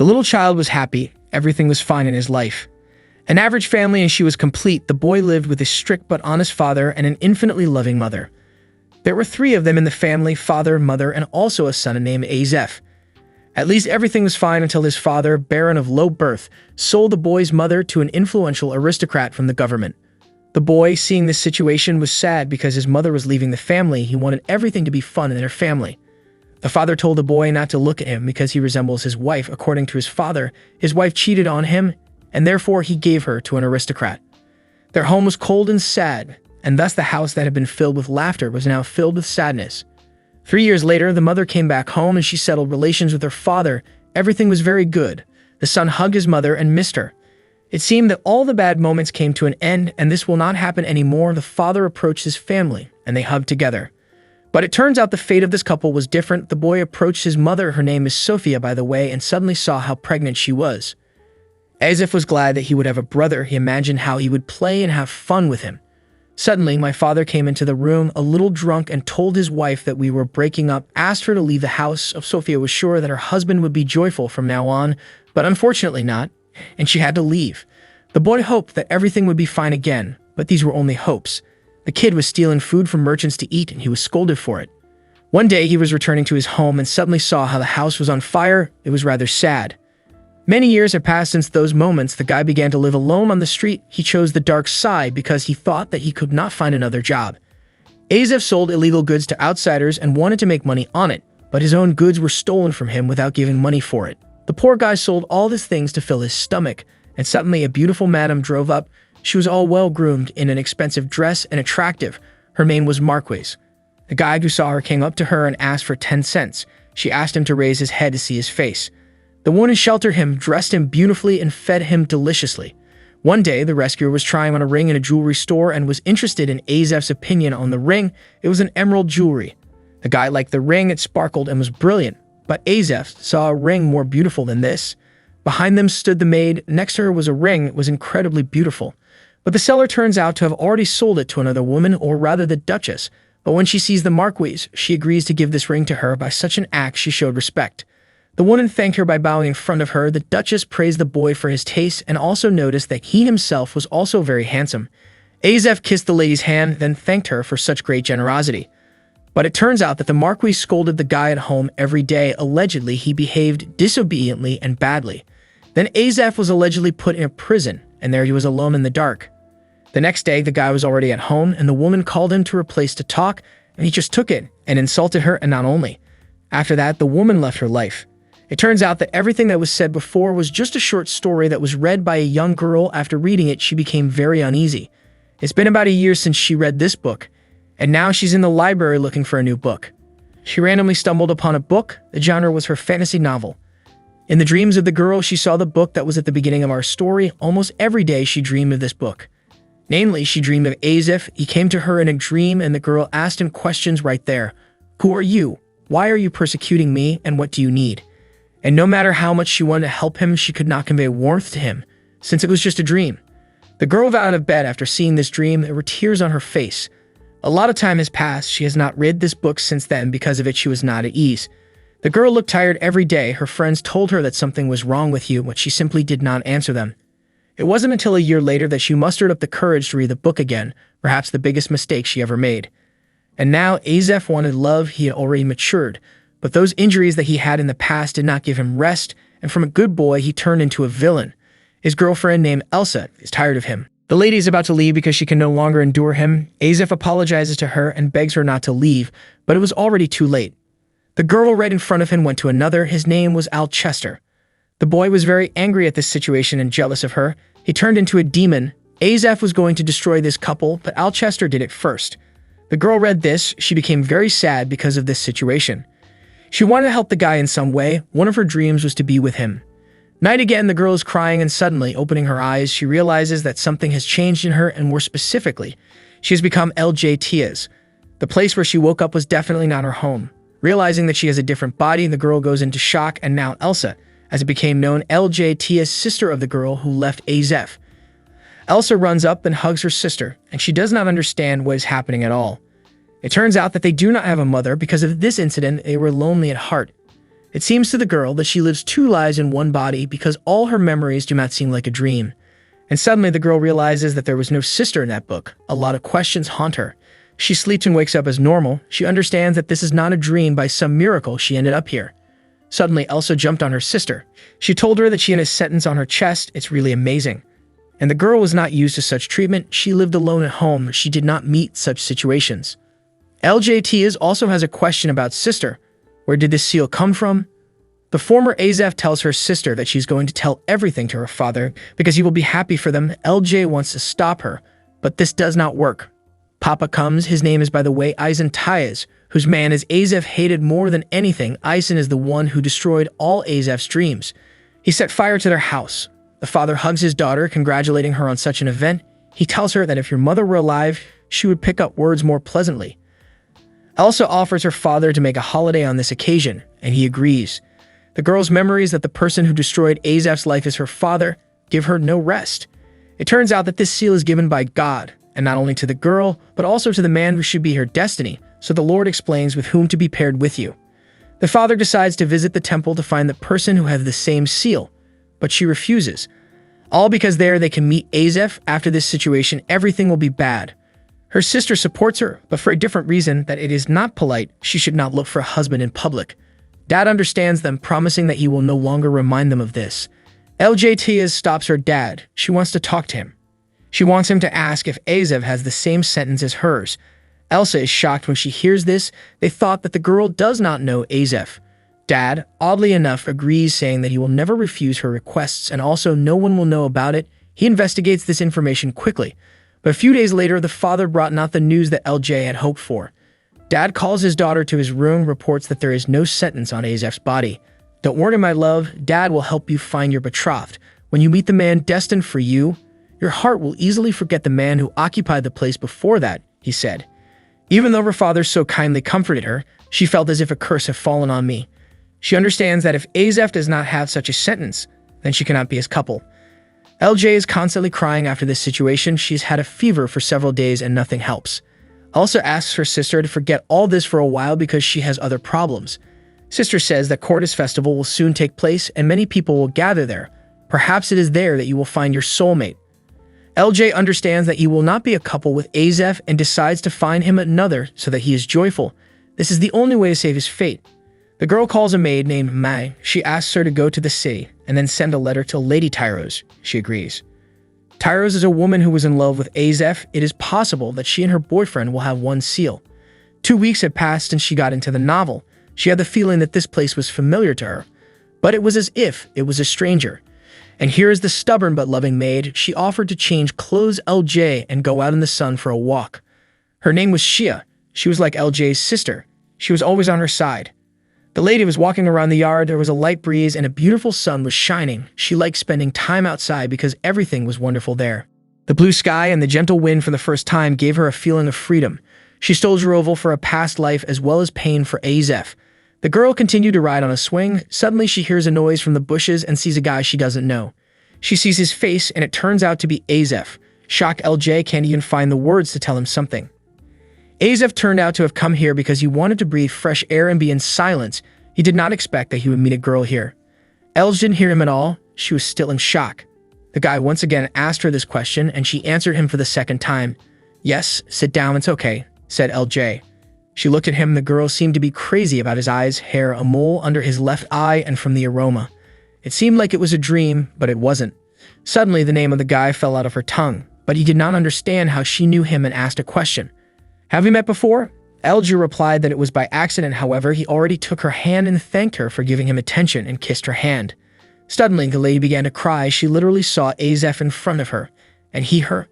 The little child was happy. Everything was fine in his life. An average family, and she was complete. The boy lived with a strict but honest father and an infinitely loving mother. There were 3 of them in the family, father, mother, and also a son named Asif. At least everything was fine until his father, Baron of low birth, sold the boy's mother to an influential aristocrat from the government. The boy, seeing this situation, was sad because his mother was leaving the family. He wanted everything to be fun in their family. The father told the boy not to look at him because he resembles his wife. According to his father, his wife cheated on him, and therefore he gave her to an aristocrat. Their home was cold and sad, and thus the house that had been filled with laughter was now filled with sadness. 3 years later, the mother came back home and she settled relations with her father. Everything was very good. The son hugged his mother and missed her. It seemed that all the bad moments came to an end, and this will not happen anymore. The father approached his family, and they hugged together. But it turns out the fate of this couple was different. The boy approached his mother, her name is Sophia, by the way, and suddenly saw how pregnant she was. Asif was glad that he would have a brother. He imagined how he would play and have fun with him. Suddenly, my father came into the room, a little drunk, and told his wife that we were breaking up, asked her to leave the house. Sophia was sure that her husband would be joyful from now on, but unfortunately not, and she had to leave. The boy hoped that everything would be fine again, but these were only hopes. The kid was stealing food from merchants to eat, and he was scolded for it. One day, he was returning to his home and suddenly saw how the house was on fire. It was rather sad. Many years had passed since those moments. The guy began to live alone on the street. He chose the dark side because he thought that he could not find another job. Asif sold illegal goods to outsiders and wanted to make money on it, but his own goods were stolen from him without giving money for it. The poor guy sold all these things to fill his stomach, and suddenly a beautiful madam drove up. She was all well-groomed in an expensive dress and attractive. Her name was Marquise. The guy who saw her came up to her and asked for 10 cents. She asked him to raise his head to see his face. The woman sheltered him, dressed him beautifully, and fed him deliciously. One day, the rescuer was trying on a ring in a jewelry store and was interested in Asif's opinion on the ring. It was an emerald jewelry. The guy liked the ring. It sparkled and was brilliant. But Asif saw a ring more beautiful than this. Behind them stood the maid. Next to her was a ring. It was incredibly beautiful. But the seller turns out to have already sold it to another woman, or rather the Duchess. But when she sees the Marquise, she agrees to give this ring to her. By such an act, she showed respect. The woman thanked her by bowing in front of her. The Duchess praised the boy for his taste and also noticed that he himself was also very handsome. Asif kissed the lady's hand, then thanked her for such great generosity. But it turns out that the Marquis scolded the guy at home every day. Allegedly, he behaved disobediently and badly. Then Asif was allegedly put in a prison, and there he was alone in the dark. The next day, the guy was already at home, and the woman called him to her place to talk, and he just took it and insulted her, and not only. After that, the woman left her life. It turns out that everything that was said before was just a short story that was read by a young girl. After reading it, she became very uneasy. It's been about a year since she read this book, and now she's in the library looking for a new book. She randomly stumbled upon a book. The genre was her fantasy novel. In the dreams of the girl, she saw the book that was at the beginning of our story. Almost every day, she dreamed of this book. Namely, she dreamed of Asif. He came to her in a dream, and the girl asked him questions right there. Who are you? Why are you persecuting me? And what do you need? And no matter how much she wanted to help him, she could not convey warmth to him, since it was just a dream. The girl got out of bed after seeing this dream. There were tears on her face. A lot of time has passed. She has not read this book since then. Because of it, she was not at ease. The girl looked tired every day. Her friends told her that something was wrong with you, but she simply did not answer them. It wasn't until a year later that she mustered up the courage to read the book again, perhaps the biggest mistake she ever made. And now Asif wanted love. He had already matured, but those injuries that he had in the past did not give him rest, and from a good boy he turned into a villain. His girlfriend named Elsa is tired of him. The lady is about to leave because she can no longer endure him. Asif apologizes to her and begs her not to leave, but it was already too late. The girl right in front of him went to another. His name was Alchester. The boy was very angry at this situation and jealous of her. He turned into a demon. Asif was going to destroy this couple, but Alchester did it first. The girl read this. She became very sad because of this situation. She wanted to help the guy in some way. One of her dreams was to be with him. Night again, the girl is crying, and suddenly, opening her eyes, she realizes that something has changed in her, and more specifically, she has become LJTia's. The place where she woke up was definitely not her home. Realizing that she has a different body, the girl goes into shock, and now Elsa, as it became known, LJTia's sister of the girl who left Asif. Elsa runs up and hugs her sister, and she does not understand what is happening at all. It turns out that they do not have a mother. Because of this incident, they were lonely at heart. It seems to the girl that she lives two lives in one body because all her memories do not seem like a dream. And suddenly the girl realizes that there was no sister in that book. A lot of questions haunt her. She sleeps and wakes up as normal. She understands that this is not a dream. By some miracle, she ended up here. Suddenly, Elsa jumped on her sister. She told her that she had a sentence on her chest. It's really amazing. And the girl was not used to such treatment. She lived alone at home. She did not meet such situations. LJT also has a question about sister. Where did this seal come from? The former Asif tells her sister that she's going to tell everything to her father because he will be happy for them. LJ wants to stop her, but this does not work. Papa comes. His name is, by the way, Aizen Tyas, whose man is Asif hated more than anything. Aizen is the one who destroyed all Asif's dreams. He set fire to their house. The father hugs his daughter, congratulating her on such an event. He tells her that if your mother were alive, she would pick up words more pleasantly. Elsa offers her father to make a holiday on this occasion, and he agrees. The girl's memories that the person who destroyed Asif's life is her father give her no rest. It turns out that this seal is given by God, and not only to the girl, but also to the man who should be her destiny, so the Lord explains with whom to be paired with you. The father decides to visit the temple to find the person who has the same seal, but she refuses. All because there they can meet Asif. After this situation, everything will be bad. Her sister supports her, but for a different reason, that it is not polite. She should not look for a husband in public. Dad understands them, promising that he will no longer remind them of this. LJT stops her dad. She wants to talk to him. She wants him to ask if Asif has the same sentence as hers. Elsa is shocked when she hears this. They thought that the girl does not know Asif. Dad, oddly enough, agrees, saying that he will never refuse her requests and also no one will know about it. He investigates this information quickly. But a few days later, the father brought not the news that LJ had hoped for. Dad calls his daughter to his room, reports that there is no sentence on Asif's body. Don't worry, my love. Dad will help you find your betrothed. When you meet the man destined for you, your heart will easily forget the man who occupied the place before that, he said. Even though her father so kindly comforted her, she felt as if a curse had fallen on me. She understands that if Asif does not have such a sentence, then she cannot be his couple. LJ is constantly crying after this situation. She's had a fever for several days and nothing helps. Also asks her sister to forget all this for a while because she has other problems. Sister says that Cordis Festival will soon take place and many people will gather there. Perhaps it is there that you will find your soulmate. LJ understands that he will not be a couple with Asif and decides to find him another so that he is joyful. This is the only way to save his fate. The girl calls a maid named Mai. She asks her to go to the city and then send a letter to Lady Tyros. She agrees. Tyros is a woman who was in love with Asif. It is possible that she and her boyfriend will have one seal. 2 weeks had passed since she got into the novel. She had the feeling that this place was familiar to her, but it was as if it was a stranger. And here is the stubborn but loving maid. She offered to change clothes LJ and go out in the sun for a walk. Her name was Shia. She was like LJ's sister. She was always on her side. The lady was walking around the yard. There was a light breeze and a beautiful sun was shining. She liked spending time outside because everything was wonderful there. The blue sky and the gentle wind for the first time gave her a feeling of freedom. She stole Jerovel for a past life as well as pain for Asif. The girl continued to ride on a swing. Suddenly she hears a noise from the bushes and sees a guy she doesn't know. She sees his face and it turns out to be Asif. Shocked, LJ can't even find the words to tell him something. Asif turned out to have come here because he wanted to breathe fresh air and be in silence. He did not expect that he would meet a girl here. Elj didn't hear him at all. She was still in shock. The guy once again asked her this question and she answered him for the second time. Yes, sit down, it's okay, said LJ. She looked at him. The girl seemed to be crazy about his eyes, hair, a mole under his left eye, and from the aroma. It seemed like it was a dream, but it wasn't. Suddenly, the name of the guy fell out of her tongue, but he did not understand how she knew him and asked a question. Have we met before? LJ replied that it was by accident. However, he already took her hand and thanked her for giving him attention and kissed her hand. Suddenly, the lady began to cry. She literally saw Asif in front of her, and he her.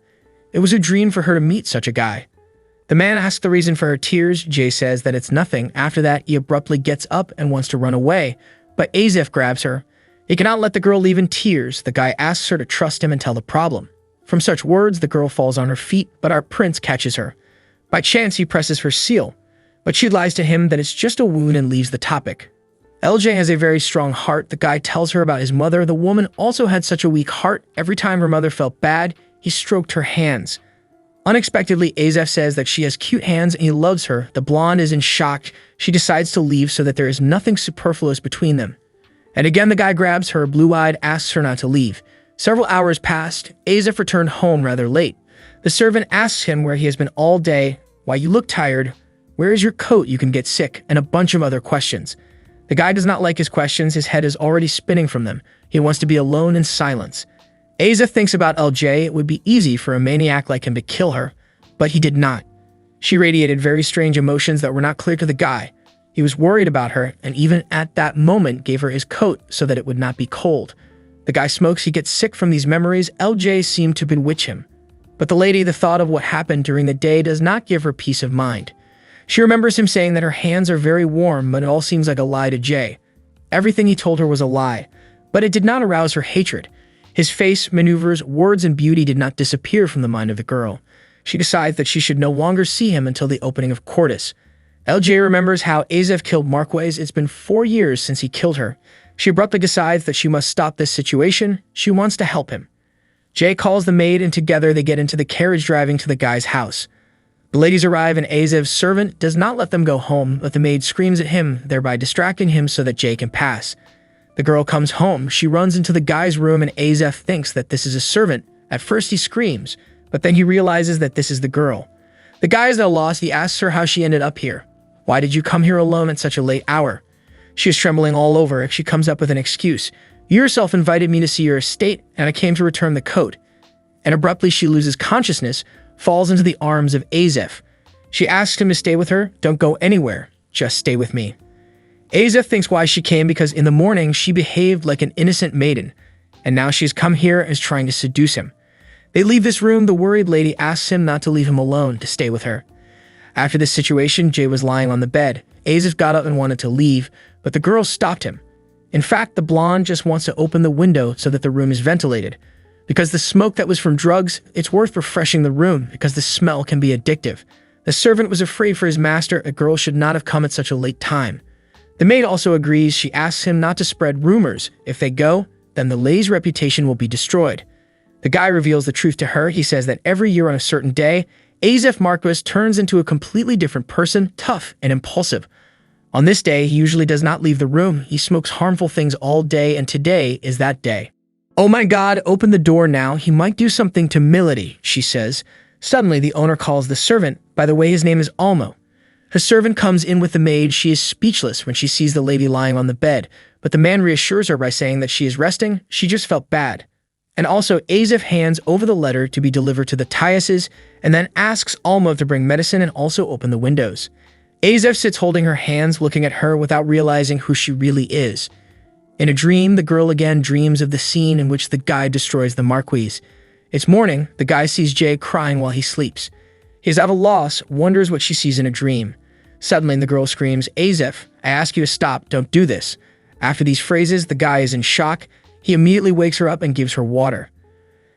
It was a dream for her to meet such a guy. The man asked the reason for her tears. Jay says that it's nothing. After that, he abruptly gets up and wants to run away, but Asif grabs her. He cannot let the girl leave in tears. The guy asks her to trust him and tell the problem. From such words, the girl falls on her feet, but our prince catches her. By chance, he presses her seal, but she lies to him that it's just a wound and leaves the topic. LJ has a very strong heart. The guy tells her about his mother. The woman also had such a weak heart. Every time her mother felt bad, he stroked her hands. Unexpectedly, Asif says that she has cute hands and he loves her. The blonde is in shock. She decides to leave so that there is nothing superfluous between them. And again, the guy grabs her, blue-eyed, asks her not to leave. Several hours passed. Asif returned home rather late. The servant asks him where he has been all day, why you look tired, where is your coat, you can get sick, and a bunch of other questions. The guy does not like his questions. His head is already spinning from them. He wants to be alone in silence. Asif thinks about LJ. It would be easy for a maniac like him to kill her, but he did not. She radiated very strange emotions that were not clear to the guy. He was worried about her, and even at that moment gave her his coat so that it would not be cold. The guy smokes, he gets sick from these memories. LJ seemed to bewitch him. But the lady, the thought of what happened during the day does not give her peace of mind. She remembers him saying that her hands are very warm, but it all seems like a lie to Jay. Everything he told her was a lie, but it did not arouse her hatred. His face, maneuvers, words, and beauty did not disappear from the mind of the girl. She decides that she should no longer see him until the opening of Cordis. LJ remembers how Asif killed Marquez. It's been 4 years since he killed her. She abruptly decides that she must stop this situation. She wants to help him. Jay calls the maid, and together they get into the carriage driving to the guy's house. The ladies arrive, and Asif's servant does not let them go home, but the maid screams at him, thereby distracting him so that Jay can pass. The girl comes home. She runs into the guy's room, and Asif thinks that this is a servant. At first he screams, but then he realizes that this is the girl. The guy is now lost. He asks her how she ended up here. Why did you come here alone at such a late hour? She is trembling all over. She comes up with an excuse. You yourself invited me to see your estate, and I came to return the coat. And abruptly she loses consciousness, falls into the arms of Asif. She asks him to stay with her. Don't go anywhere. Just stay with me. Asif thinks why she came because in the morning she behaved like an innocent maiden, and now she's come here and is trying to seduce him. They leave this room. The worried lady asks him not to leave him alone, to stay with her. After this situation, Jay was lying on the bed. Asif got up and wanted to leave, but the girl stopped him. In fact, the blonde just wants to open the window so that the room is ventilated. Because the smoke that was from drugs, it's worth refreshing the room because the smell can be addictive. The servant was afraid for his master. A girl should not have come at such a late time. The maid also agrees. She asks him not to spread rumors. If they go, then the lady's reputation will be destroyed. The guy reveals the truth to her. He says that every year on a certain day, Asif Marquez turns into a completely different person, tough and impulsive. On this day, he usually does not leave the room. He smokes harmful things all day, and today is that day. Oh my God, open the door now. He might do something to Milady, she says. Suddenly, the owner calls the servant. By the way, his name is Almo. Her servant comes in with the maid. She is speechless when she sees the lady lying on the bed, but the man reassures her by saying that she is resting. She just felt bad. And also, Asif hands over the letter to be delivered to the Tyases, and then asks Almo to bring medicine and also open the windows. Asif sits holding her hands, looking at her without realizing who she really is. In a dream, the girl again dreams of the scene in which the guy destroys the Marquise. It's morning. The guy sees Jay crying while he sleeps. He is at a loss, wonders what she sees in a dream. Suddenly, the girl screams, Asif, I ask you to stop. Don't do this. After these phrases, the guy is in shock. He immediately wakes her up and gives her water.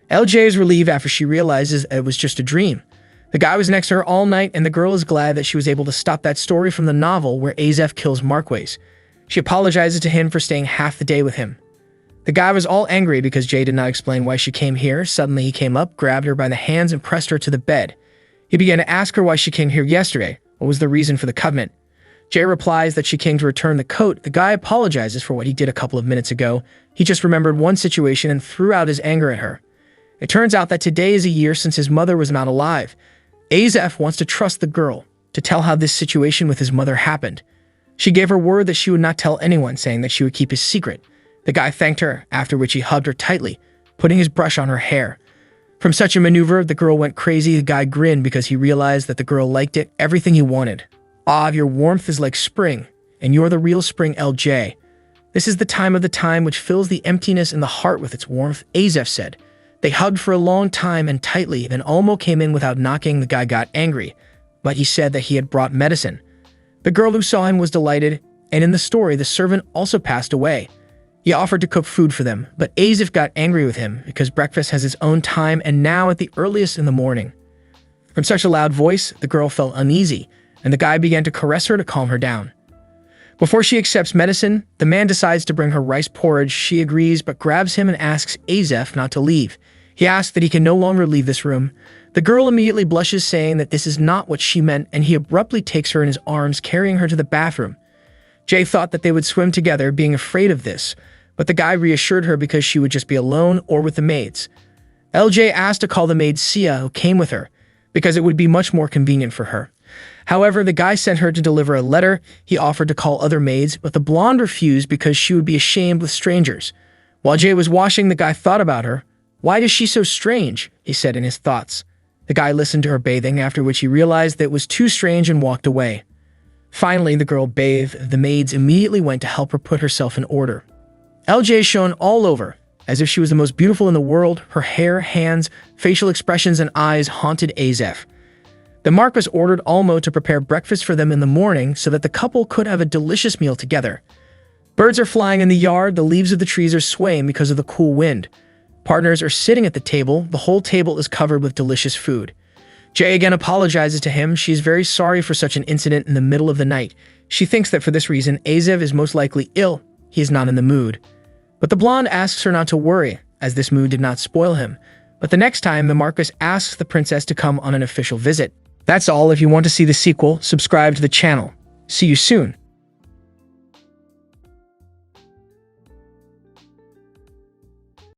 LJ is relieved after she realizes it was just a dream. The guy was next to her all night, and the girl is glad that she was able to stop that story from the novel where Asif kills Marquez. She apologizes to him for staying half the day with him. The guy was all angry because Jay did not explain why she came here. Suddenly he came up, grabbed her by the hands, and pressed her to the bed. He began to ask her why she came here yesterday. What was the reason for the covenant? Jay replies that she came to return the coat. The guy apologizes for what he did a couple of minutes ago. He just remembered one situation and threw out his anger at her. It turns out that today is a year since his mother was not alive. Asif wants to trust the girl, to tell how this situation with his mother happened. She gave her word that she would not tell anyone, saying that she would keep his secret. The guy thanked her, after which he hugged her tightly, putting his brush on her hair. From such a maneuver, the girl went crazy. The guy grinned because he realized that the girl liked it, everything he wanted. Ah, your warmth is like spring, and you're the real spring, LJ. This is the time of the time which fills the emptiness in the heart with its warmth, Asif said. They hugged for a long time and tightly, then Almo came in without knocking. The guy got angry, but he said that he had brought medicine. The girl who saw him was delighted, and in the story, the servant also passed away. He offered to cook food for them, but Asif got angry with him because breakfast has its own time and now at the earliest in the morning. From such a loud voice, the girl felt uneasy, and the guy began to caress her to calm her down. Before she accepts medicine, the man decides to bring her rice porridge. She agrees, but grabs him and asks Asif not to leave. He asks that he can no longer leave this room. The girl immediately blushes, saying that this is not what she meant, and he abruptly takes her in his arms, carrying her to the bathroom. Jae thought that they would swim together, being afraid of this, but the guy reassured her because she would just be alone or with the maids. LJ asked to call the maid Sia, who came with her, because it would be much more convenient for her. However, the guy sent her to deliver a letter. He offered to call other maids, but the blonde refused because she would be ashamed with strangers. While Jae was washing, the guy thought about her. "Why is she so strange?" he said in his thoughts. The guy listened to her bathing, after which he realized that it was too strange and walked away. Finally, the girl bathed. The maids immediately went to help her put herself in order. LJ shone all over, as if she was the most beautiful in the world. Her hair, hands, facial expressions, and eyes haunted Asif. The Marquis ordered Almo to prepare breakfast for them in the morning so that the couple could have a delicious meal together. Birds are flying in the yard, the leaves of the trees are swaying because of the cool wind. Partners are sitting at the table, the whole table is covered with delicious food. Jae again apologizes to him. She is very sorry for such an incident in the middle of the night. She thinks that for this reason, Asif is most likely ill. He is not in the mood. But the blonde asks her not to worry, as this mood did not spoil him. But the next time, the Marquis asks the princess to come on an official visit. That's all. If you want to see the sequel, subscribe to the channel. See you soon.